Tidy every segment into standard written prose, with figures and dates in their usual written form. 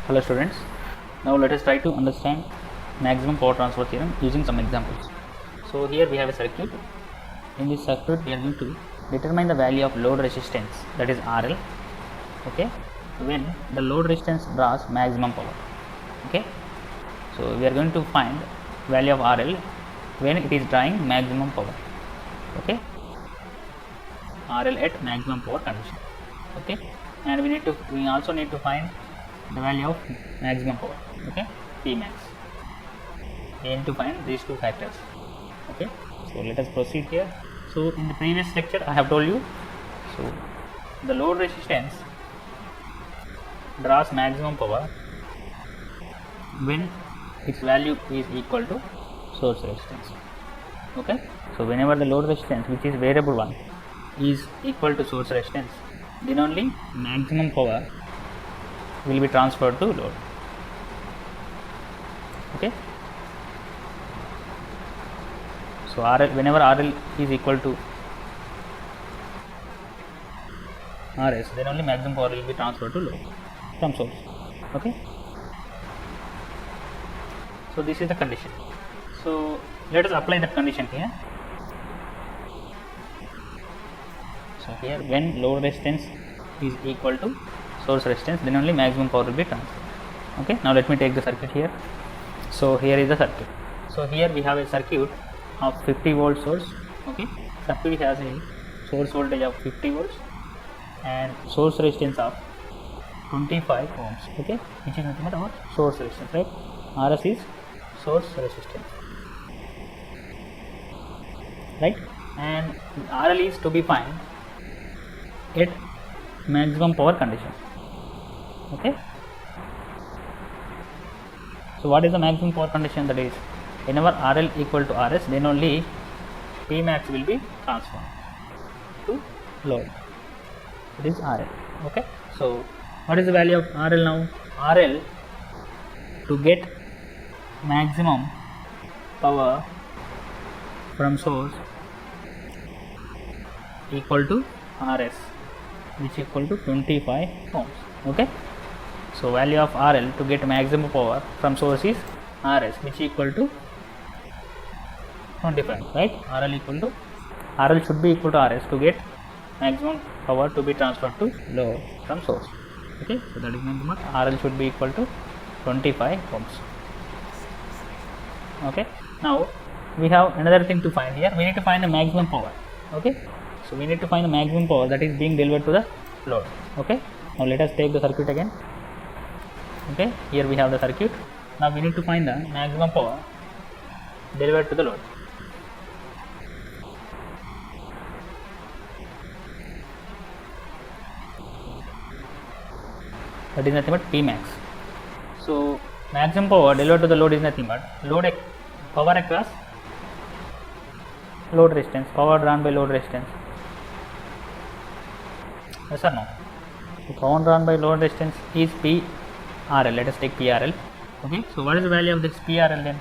Hello students, now let us try to understand maximum power transfer theorem using some examples. So here we have a circuit. In this circuit we are going to determine the value of load resistance, that is RL, okay, when the load resistance draws maximum power. Okay, so we are going to find value of RL when it is drawing maximum power. Okay, RL at maximum power condition. Okay, and we also need to find the value of maximum power, okay, P max. We need to find these two factors. Okay, so let us proceed here. So in the previous lecture I have told you, so the load resistance draws maximum power when its value is equal to source resistance. Okay, so whenever the load resistance, which is variable one, is equal to source resistance, then only maximum power will be transferred to load. Okay, so RL, whenever RL is equal to RS, then only maximum power will be transferred to load from source. Okay, so this is the condition. So let us apply that condition here. So here, when load resistance is equal to source resistance, then only maximum power will be transferred. Okay, now let me take the circuit here. So here is the circuit. So here we have a circuit of 50 volt source. Okay, circuit has a source voltage of 50 volts and source resistance of 25 ohms. Okay, which is nothing but our source resistance, right? RS is source resistance, right? And RL is to be found at maximum power condition. Okay, so what is the maximum power condition? That is, whenever RL equal to RS, then only P max will be transformed to load. It is RL. Okay, so what is the value of RL now? RL, to get maximum power from source, equal to RS, which equal to 25 ohms. Okay, so value of RL to get maximum power from source is RS, which equal to 25, right? RL should be equal to RS to get maximum power to be transferred to load from source. Okay, so that is meant RL should be equal to 25 ohms. Okay, now we have another thing to find here. We need to find the maximum power. Okay, so we need to find the maximum power that is being delivered to the load. Okay, now let us take the circuit again. Okay, here we have the circuit. Now we need to find the maximum power delivered to the load. That is nothing but P max. So maximum power delivered to the load is nothing but power across load resistance, power drawn by load resistance. Yes or no? So power drawn by load resistance is PRL. Let us take PRL. Okay, so what is the value of this PRL then?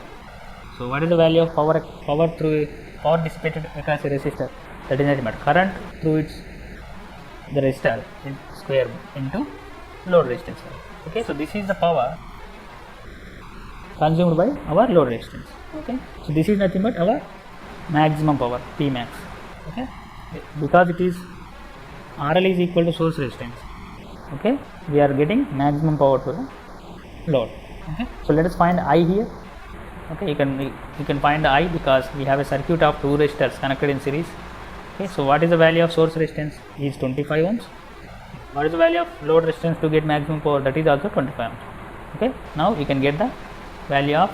So what is the value of power dissipated across a resistor? That is nothing but current through the resistor square into load resistance. Okay, so this is the power consumed by our load resistance. Okay, so this is nothing but our maximum power, P max. Okay, because it is RL is equal to source resistance. Okay, we are getting maximum power to the load. Okay, so let us find I here. Okay, you can find the I because we have a circuit of two resistors connected in series. Okay, so what is the value of source resistance? Is 25 ohms. What is the value of load resistance to get maximum power? That is also 25 ohms. Okay, now you can get the value of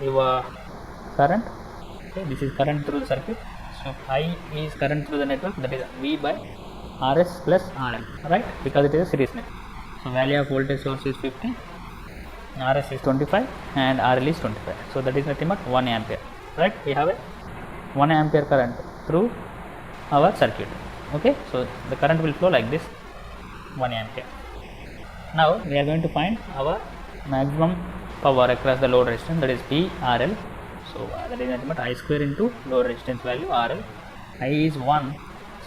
your current. Okay, this is current through the circuit. So I is current through the network, that is V by RS plus RL, right? Because it is a series network. So value of voltage source is 50, RS is 25 and RL is 25. So that is nothing but 1 ampere, right? We have a 1 ampere current through our circuit. Okay, so the current will flow like this, 1 ampere. Now we are going to find our maximum power across the load resistance, that is PRL. So that is nothing but I square into load resistance value RL. I is 1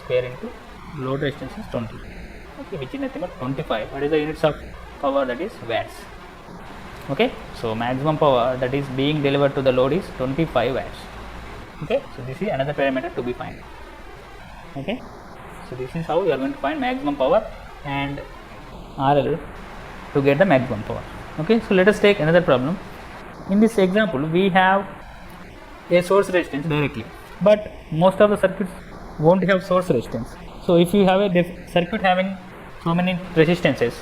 square into load resistance is 20. Okay, which is nothing but 25. What is the units of power, that is watts. Okay, so maximum power that is being delivered to the load is 25 watts. Okay, so this is another parameter to be found. Okay, so this is how you are going to find maximum power and RL to get the maximum power. Okay, so let us take another problem. In this example, we have a source resistance directly, but most of the circuits won't have source resistance. So if you have a circuit having so many resistances,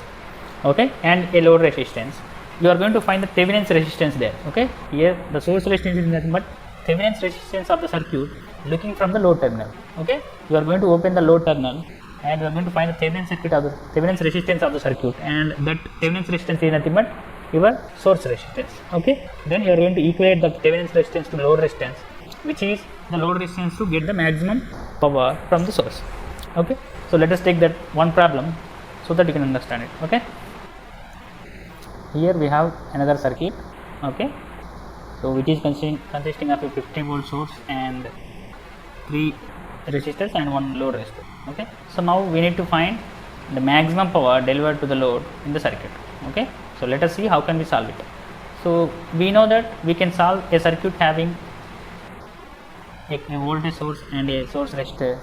okay, and a load resistance, you are going to find the Thevenin's resistance there. Okay, here the source resistance is nothing but Thevenin's resistance of the circuit looking from the load terminal. Okay, you are going to open the load terminal and you are going to find the Thevenin's resistance of the circuit, and that Thevenin's resistance is nothing but your source resistance. Okay, then you are going to equate the Thevenin's resistance to load resistance, which is the load resistance to get the maximum power from the source. Okay, so let us take that one problem so that you can understand it. Okay, here we have another circuit. Okay, so which is consisting of a 50 volt source and 3 resistors and 1 load resistor. Okay, so now we need to find the maximum power delivered to the load in the circuit. Okay, so let us see how can we solve it. So we know that we can solve a circuit having a voltage source and a source resistor.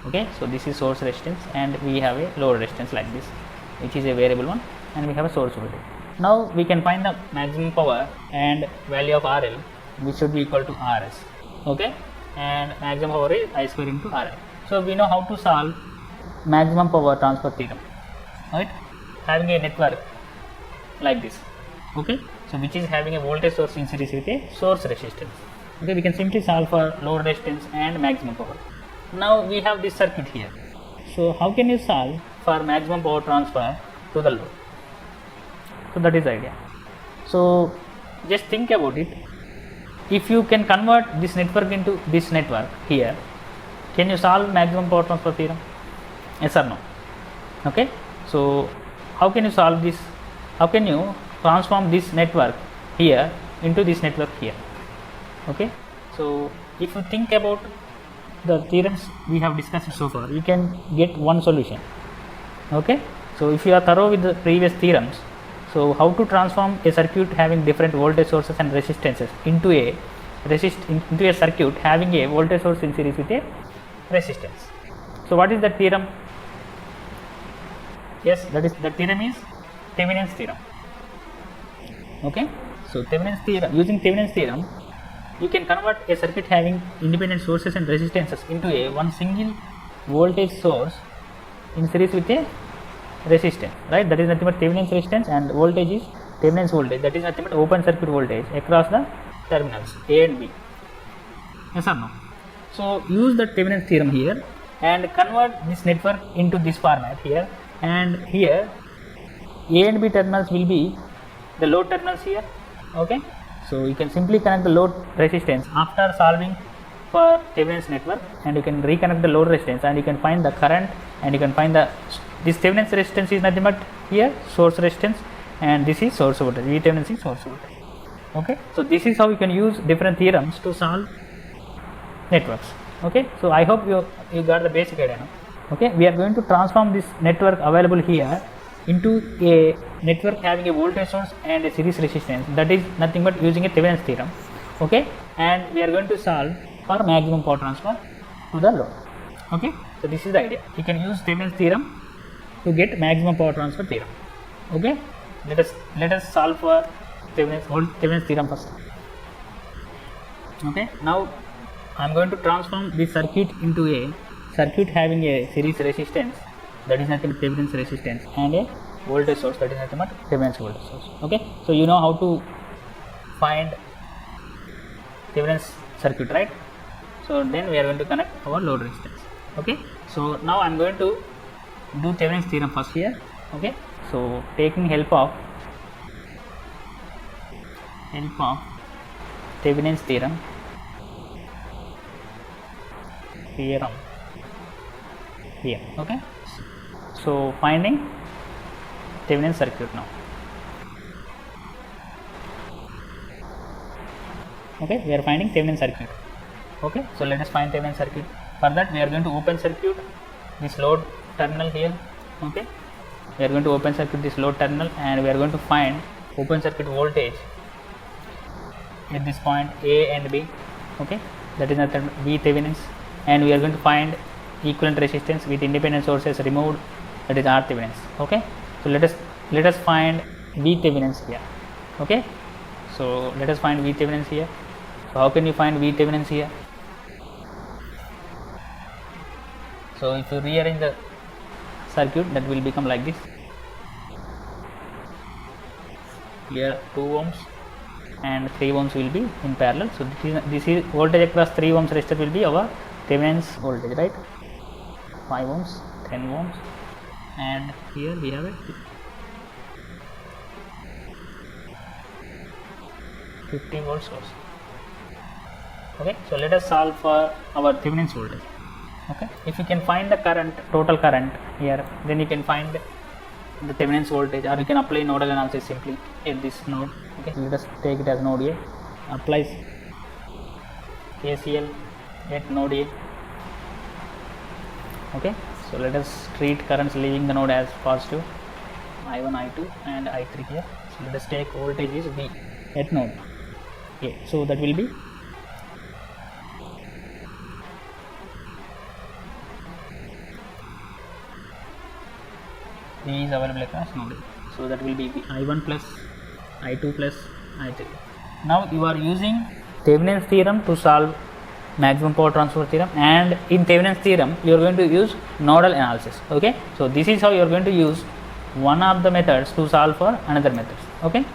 Okay, so this is source resistance and we have a load resistance like this, which is a variable one, and we have a source voltage. Now we can find the maximum power and value of RL, which should be equal to RS. Okay, and maximum power is I square into RL. So we know how to solve maximum power transfer theorem, right? Having a network like this. Okay, so which is having a voltage source in series with a source resistance. Okay, we can simply solve for load resistance and maximum power. Now we have this circuit here. So how can you solve for maximum power transfer to the load? So that is the idea. So just think about it. If you can convert this network into this network here, can you solve maximum power transfer theorem? Yes or no? Okay, so how can you solve this? How can you transform this network here into this network here? Okay, so if you think about the theorems we have discussed so far, you can get one solution. Okay, so if you are thorough with the previous theorems, so how to transform a circuit having different voltage sources and resistances into a circuit having a voltage source in series with a resistance. So what is the theorem? Yes, that is the theorem is Thevenin's theorem. Okay, so Thevenin's theorem, using Thevenin's theorem, you can convert a circuit having independent sources and resistances into a one single voltage source in series with a resistance, right? That is nothing but Thevenin's resistance, and voltage is Thevenin's voltage, that is nothing but open circuit voltage across the terminals A and B. Yes or no? So use the Thevenin's theorem here and convert this network into this format here, and here A and B terminals will be the load terminals here. Okay, so you can simply connect the load resistance after solving for Thevenin's network, and you can reconnect the load resistance and you can find the current, and you can find the this Thevenin's resistance is nothing but here source resistance, and this is source voltage, V Thevenin is source voltage. Okay, so this is how you can use different theorems to solve networks. Okay, so I hope you got the basic idea now. Okay, we are going to transform this network available here into a network having a voltage source and a series resistance, that is nothing but using a Thevenin's theorem. Okay, and we are going to solve for maximum power transfer to the load. Okay, so this is the idea. You can use Thevenin's theorem to get maximum power transfer theorem. Okay, let us solve for Thevenin's theorem first. Okay, now I am going to transform this circuit into a circuit having a series resistance, that is nothing but Thevenin's resistance, and a voltage source, that is nothing but Thevenin's voltage source. Okay, so you know how to find Thevenin's circuit, right? So then we are going to connect our load resistance. Okay, so now I am going to do Thevenin's theorem first here. Okay, so taking help of Thevenin's theorem here. Okay, so finding Thevenin's circuit now. Okay, we are finding Thevenin's circuit. Okay, so let us find Thevenin's circuit. For that we are going to open circuit this load terminal here. Okay, We are going to open circuit this load terminal, and we are going to find open circuit voltage at this point A and B. Okay, that is nothing V Thevenin's, and we are going to find equivalent resistance with independent sources removed, that is R Thevenin's. Okay, so let us find V Thevenin's here. Okay, so let us find V Thevenin's here. So how can you find V Thevenin's here? So if you rearrange the circuit, that will become like this. Here 2 ohms and 3 ohms will be in parallel. So this is voltage across 3 ohms resistor will be our Thevenin's voltage, right? 5 ohms, 10 ohms, and here we have a 15 volt source. Okay, so let us solve for our Thevenin's voltage. Okay, if you can find the current, total current here, then you can find the Thevenin's voltage, or you can apply nodal analysis simply at this node. Okay, let us take it as node A. Applies KCL at node A. Okay, so let us treat currents leaving the node as positive, I1, I2 and I3 here. So let us take voltage is V at node A. So that will be V is available across node A. So that will be I1 plus I2 plus I3. Now you are using Thevenin's theorem to solve maximum power transfer theorem, and in Thevenin's theorem you are going to use nodal analysis. Okay, so this is how you are going to use one of the methods to solve for another method. Okay,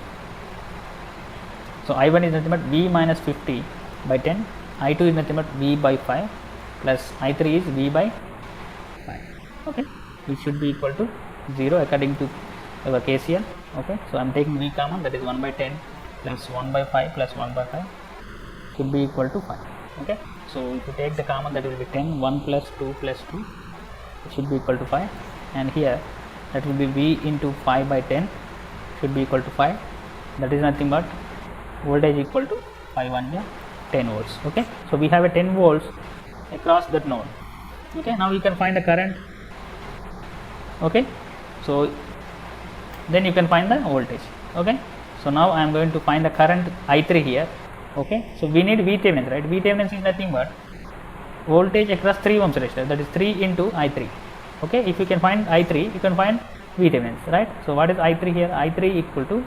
so I1 is nothing but V minus 50 by 10, I2 is nothing but V by 5 plus I3 is V by 5. Okay, which should be equal to 0 according to our KCL. Okay, so I am taking V common, that is 1 by 10 plus 1 by 5 plus 1 by 5 should be equal to 5. Okay, so if you take the common, that will be 10, 1 plus 2 plus 2, it should be equal to 5, and here that will be V into 5 by 10 should be equal to 5, that is nothing but voltage equal to 5 1 10 volts. Okay, so we have a 10 volts across that node. Okay, now you can find the current. Okay, so then you can find the voltage. Okay, so now I am going to find the current I3 here. Okay, so we need V Thevenin, right? V Thevenin is nothing but voltage across 3 ohms resistor, that is 3 into I3. Okay, if you can find I3, you can find V Thevenin, right? So what is I3 here? I3 equal to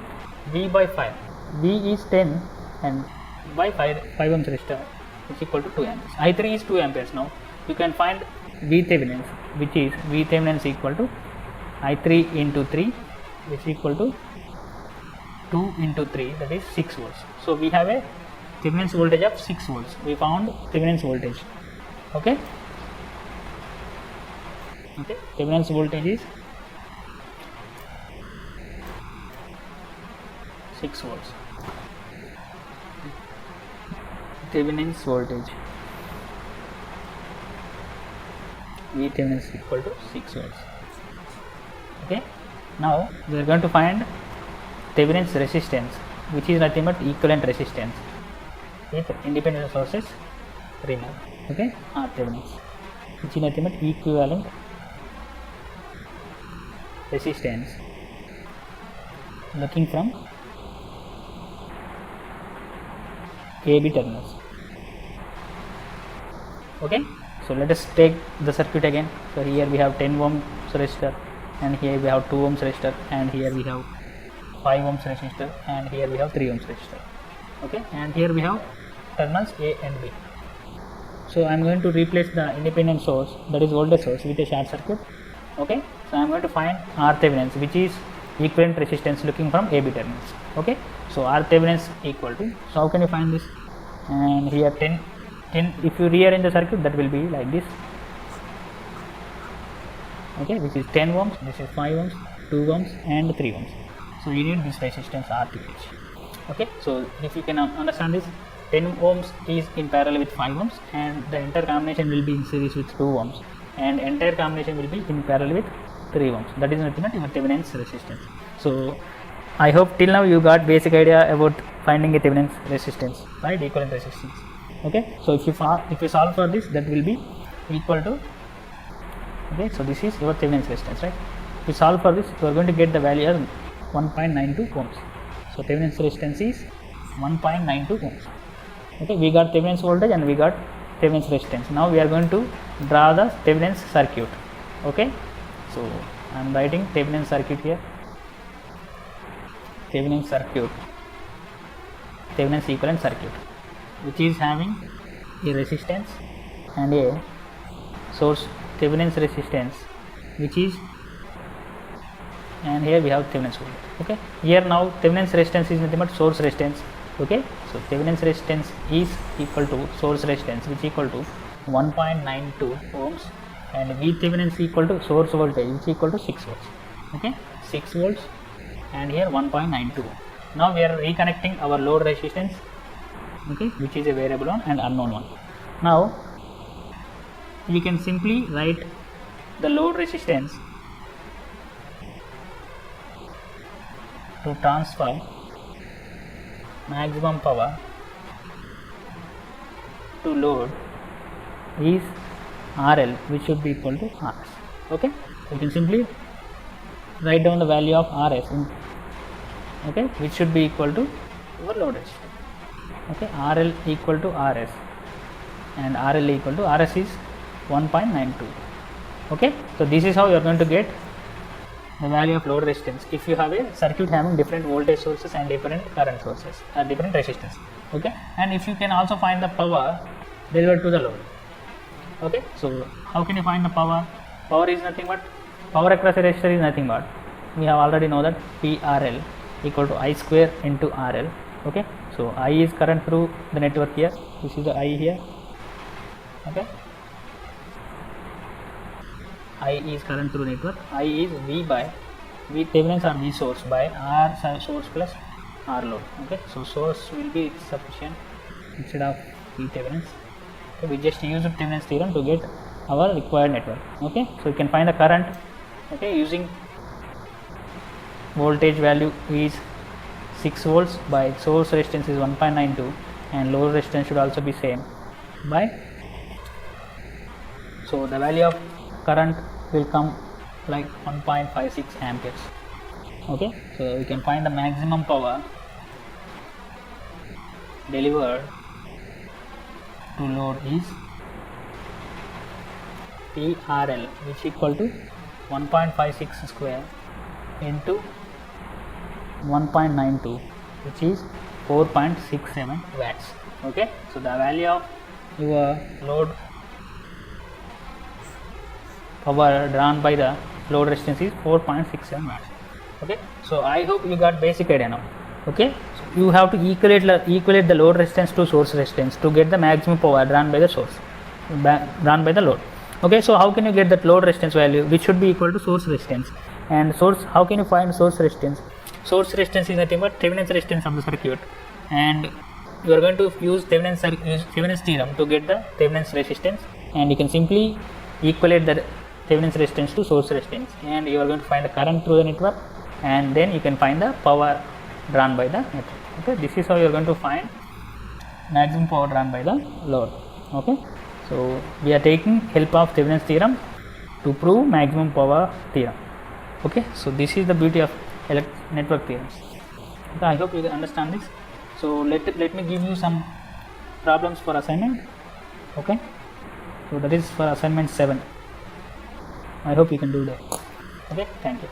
V by 5. V is 10 and by 5 ohms resistor is equal to 2 amperes. I3 is 2 amperes. Now you can find V Thevenin, which is V Thevenin is equal to I3 into 3, which is equal to 2 into 3, that is 6 volts. So we have a Thevenin's voltage of 6 volts. We found Thevenin's voltage. Okay, okay, Thevenin's voltage is 6 volts. Thevenin's voltage V Thevenin is equal to 6 volts. Okay, now we are going to find Thevenin's resistance, which is nothing but equivalent resistance with independent sources removed. Okay, R Thevenin's, which is nothing but equivalent resistance looking from AB terminals. Okay, so let us take the circuit again. So here we have 10 ohms resistor, and here we have 2 ohms resistor, and here we have 5 ohms resistor, and here we have 3 ohms resistor. Okay, and here we have terminals A and B. So I am going to replace the independent source, that is voltage source, with a short circuit. Okay, so I am going to find R Thevenin's, which is equivalent resistance looking from AB terminals. Okay, so R Thevenin's equal to, so how can you find this? And here 10, if you rearrange the circuit, that will be like this. Okay, this is 10 ohms, this is 5 ohms, 2 ohms and 3 ohms. So you need this resistance RTH. Okay, so if you can understand this, 10 ohms is in parallel with 5 ohms, and the entire combination will be in series with 2 ohms, and entire combination will be in parallel with 3 ohms. That is nothing but your Thevenin's resistance. So I hope till now you got basic idea about finding a Thevenin's resistance, right? Equivalent resistance. Okay, so if you solve for this, that will be equal to, okay, so this is your Thevenin's resistance, right? we solve for this, we are going to get the value as 1.92 ohms. So Thevenin's resistance is 1.92 ohms. Okay, we got Thevenin's voltage and we got Thevenin's resistance. Now we are going to draw the Thevenin's circuit. Okay, so I am writing Thevenin's circuit here. Thevenin's circuit, Thevenin's equivalent circuit, which is having a resistance and a source. Thevenin's resistance, which is, and here we have Thevenin's voltage. Okay, here now Thevenin's resistance is nothing but source resistance. Okay, so Thevenin's resistance is equal to source resistance, which is equal to 1.92 ohms, and VThevenin is equal to source voltage, which is equal to 6 volts. Okay, 6 volts, and here 1.92. Now we are reconnecting our load resistance, okay, which is a variable one and unknown one. Now we can simply write the load resistance to transfer maximum power to load is RL, which should be equal to RS. Okay, we can simply write down the value of RS okay, which should be equal to our load resistance. Okay, RL equal to RS and RL equal to RS is 1.92. Okay, so this is how you are going to get the value of load resistance if you have a circuit having different voltage sources and different current sources and different resistance. Okay, and if you can also find the power delivered to the load. Okay, so how can you find the power? Power is nothing but, power across a resistor is nothing but, we have already know that PRL equal to I square into RL. Okay, so I is current through the network here, this is the I here. Okay, I is current through network, I is V by V Thevenin's or V source by R source plus R load. Okay, so source will be sufficient instead of V Thevenin's. Okay, we just use Thevenin's theorem to get our required network. Okay, so you can find the current, okay, using voltage value is 6 volts by source resistance is 1.92 and load resistance should also be same by, so the value of current will come like 1.56 amperes. Okay, so we can find the maximum power delivered to load is PRL, which equal to 1.56 square into 1.92, which is 4.67 watts. Okay, so the value of your load power drawn by the load resistance is 4.67 watts. Okay, so I hope you got basic idea now. Okay, so you have to equate the load resistance to source resistance to get the maximum power drawn by the source, drawn by the load. Okay, so how can you get that load resistance value, which should be equal to source resistance? And source, how can you find source resistance? Source resistance is nothing but Thevenin's resistance of the circuit, and you are going to use Thevenin's theorem to get the Thevenin's resistance, and you can simply equate the Thevenin's resistance to source resistance, and you are going to find the current through the network, and then you can find the power drawn by the network. Okay, this is how you are going to find maximum power drawn by the load. Okay, so we are taking help of Thevenin's theorem to prove maximum power theorem. Okay, so this is the beauty of network theorems. Okay, I hope you understand this. So let me give you some problems for assignment. Okay, so that is for assignment 7. I hope you can do that. Okay, thank you.